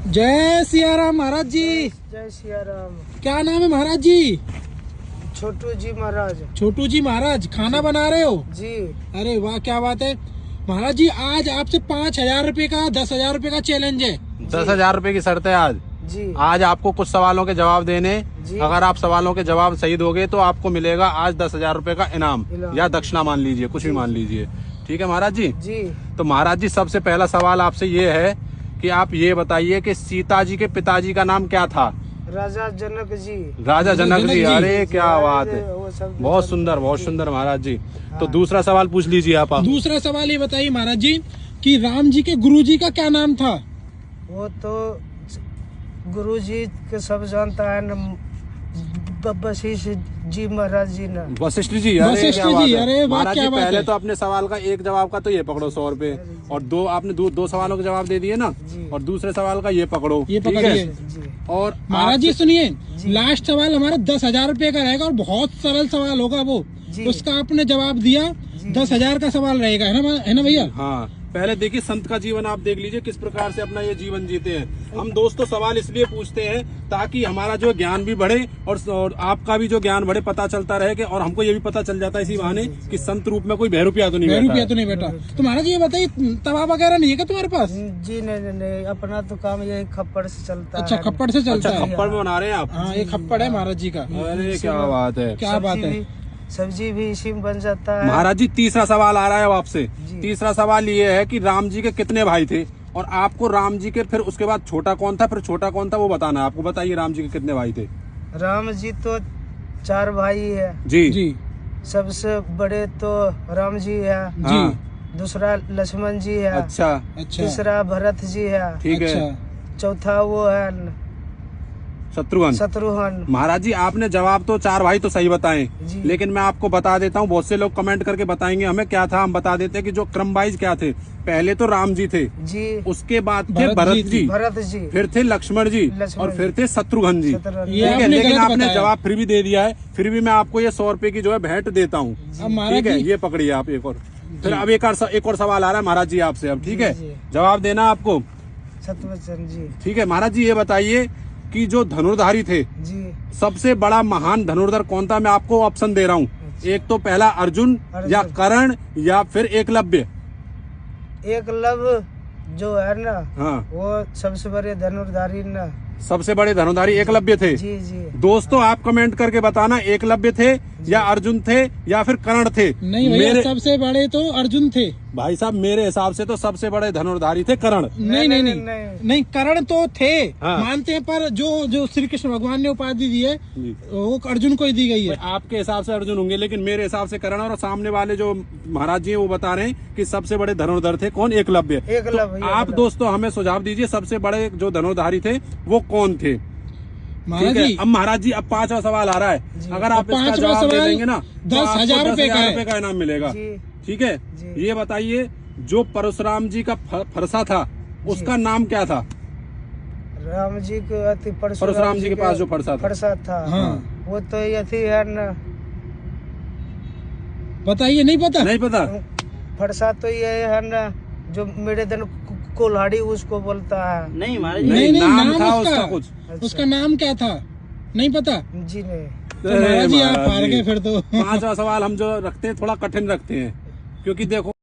जय सिया राम महाराज जी। जय सिया राम। क्या नाम है महाराज जी? छोटू जी महाराज। छोटू जी महाराज, खाना बना रहे हो जी? अरे वाह, क्या बात है महाराज जी। आज आपसे 5,000 रुपए का 10,000 रुपए का चैलेंज है। 10,000 रुपए की शर्त है आज। जी। आज आपको कुछ सवालों के जवाब देने, अगर आप सवालों के जवाब सही दोगे तो आपको मिलेगा आज 10,000 रुपए का इनाम या दक्षिणा मान लीजिए, कुछ भी मान लीजिए। ठीक है महाराज जी? जी। तो महाराज जी, सबसे पहला सवाल आपसे ये है कि आप ये बताइए कि सीता जी के पिताजी का नाम क्या था? राजा जनक जी। राजा जनक जी। अरे क्या बात है, वो सब बहुत सुंदर, बहुत सुंदर महाराज जी। तो दूसरा सवाल पूछ लीजिए आप। दूसरा सवाल ये बताइए महाराज जी कि राम जी के गुरु जी का क्या नाम था? वो तो गुरु जी के सब जानता है न, वशिष्ठ जी महाराज जी ना। वशिष्ठ जी। वशिष्ठ जी, अरे वाह, महाराज क्या जी, बात पहले है। तो अपने सवाल का एक जवाब का तो ये पकड़ो 100 रुपए, और दो आपने दो सवालों के जवाब दे दिए ना, और दूसरे सवाल का ये पकड़ो। ये ठीक पकड़िए। है? जी। और महाराज जी सुनिए, लास्ट सवाल हमारा 10,000 रुपए का रहेगा और बहुत सरल सवाल होगा वो। जी। उसका आपने जवाब दिया 10,000 का सवाल रहेगा, है ना भैया? हाँ, पहले देखिए संत का जीवन आप देख लीजिए, किस प्रकार से अपना ये जीवन जीते हैं। हम दोस्तों सवाल इसलिए पूछते हैं ताकि हमारा जो ज्ञान भी बढ़े और आपका भी जो ज्ञान बढ़े, पता चलता रहे कि, और हमको ये भी पता चल जाता है इसी बहाने कि संत रूप में कोई बहरूपिया तो नहीं बैठा है। रुपया तो नहीं बेटा। तो महाराज ये बताइए, तवा वगैरह नहीं है क्या तुम्हारे पास? जी नहीं, अपना तो काम यही खप्पड़ से चलता अच्छा, है। खप्पड़ से चलता अच्छा, है। खप्पड़ में बना रहे हैं आप? हाँ, ये खप्पड़ है महाराज जी का। अरे क्या बात है, क्या बात है। सब्जी भी इसी में बन जाता है। महाराज जी, तीसरा सवाल आ रहा है अब आपसे। जी। तीसरा सवाल ये है कि राम जी के कितने भाई थे, और आपको राम जी के फिर उसके बाद छोटा कौन था, फिर छोटा कौन था, वो बताना है आपको। बताइए राम जी के कितने भाई थे? राम जी तो 4 भाई है जी जी सबसे बड़े तो राम जी है। जी। हाँ। दूसरा लक्ष्मण जी है। अच्छा, अच्छा तीसरा भरत जी है। ठीक है। अच्छा। चौथा वो है शत्रुघ्न। शत्रुघ्न। महाराज जी, आपने जवाब तो 4 भाई तो सही बताए, जी। लेकिन मैं आपको बता देता हूँ, बहुत से लोग कमेंट करके बताएंगे हमें क्या था। हम बता देते हैं कि जो क्रम वाइज क्या थे। पहले तो राम जी थे, जी। उसके बाद थे भरत जी, भरत जी। फिर थे लक्ष्मण जी, लक्ष्मण और फिर थे शत्रुघ्न जी। शत्रुघ्न। ठीक ये है, आपने लेकिन गलत आपने बताया। जवाब फिर भी दे दिया है। फिर भी मैं आपको ये 100 रुपए की जो है भेंट देता हूँ। अब महाराज ठीक है, जी, ये पकड़िए आप एक और। फिर अब एक और सवाल आ रहा है महाराज जी आपसे अब। ठीक है, जी। जवाब देना आपको। शत्रुघ्न जी। ठीक है महाराज जी, ये बताइए कि जो धनुर्धारी थे, जी। सबसे बड़ा महान धनुर्धर कौन था? मैं आपको ऑप्शन दे रहा हूँ। एक तो पहला अर्जुन, या कर्ण, या फिर एकलव्य। एकलव्य जो है ना, हाँ, वो सबसे बड़े धनुर्धारी ना। सबसे बड़े धनुर्धारी एकलव्य थे। जी जी। दोस्तों आप कमेंट करके बताना, एकलव्य थे या अर्जुन थे या फिर कर्ण थे। नहीं भैया, सबसे बड़े तो अर्जुन थे। भाई साहब, मेरे हिसाब से तो सबसे बड़े धनुर्धारी थे कर्ण। नहीं, कर्ण तो थे। हाँ। मानते हैं, पर जो श्री कृष्ण भगवान ने उपाधि दी है वो अर्जुन को ही दी गई है। आपके हिसाब से अर्जुन होंगे, लेकिन मेरे हिसाब से कर्ण, और सामने वाले जो महाराज जी हैं वो बता रहे हैं कि सबसे बड़े धनुर्धर थे कौन? एकलव्य। एकलव्य। तो आप दोस्तों हमें सुझाव दीजिए, सबसे बड़े जो धनुर्धारी थे वो कौन थे? महाराज ठीक है, जी, अब महाराज जी, अब 5वां सवाल आ रहा है। अगर आप इसका पांचवा जवाब दे सवाल देंगे ना तो 10,000 रुपए का है। 10,000 रुपए का इनाम मिलेगा। जी। ठीक है, जी। ये बताइए जो परशुराम जी का फरसा था, उसका नाम क्या था? राम जी के अति परशुराम जी के पास जो फरसा था। हाँ। वो तो यथी है ना। बताइए, नहीं पता? नहीं पता? फरसा तो ये है ना, जो मेरे दिन कोल्हाड़ी उसको बोलता है। नहीं, नहीं, नाम नाम था उसका उसका कुछ। उसका नाम क्या था? नहीं पता? जी नहीं। तो महाराज जी आप महाराज हार जी, गए फिर तो। 5वां सवाल हम जो रखते हैं थोड़ा कठिन रखते हैं, क्योंकि देखो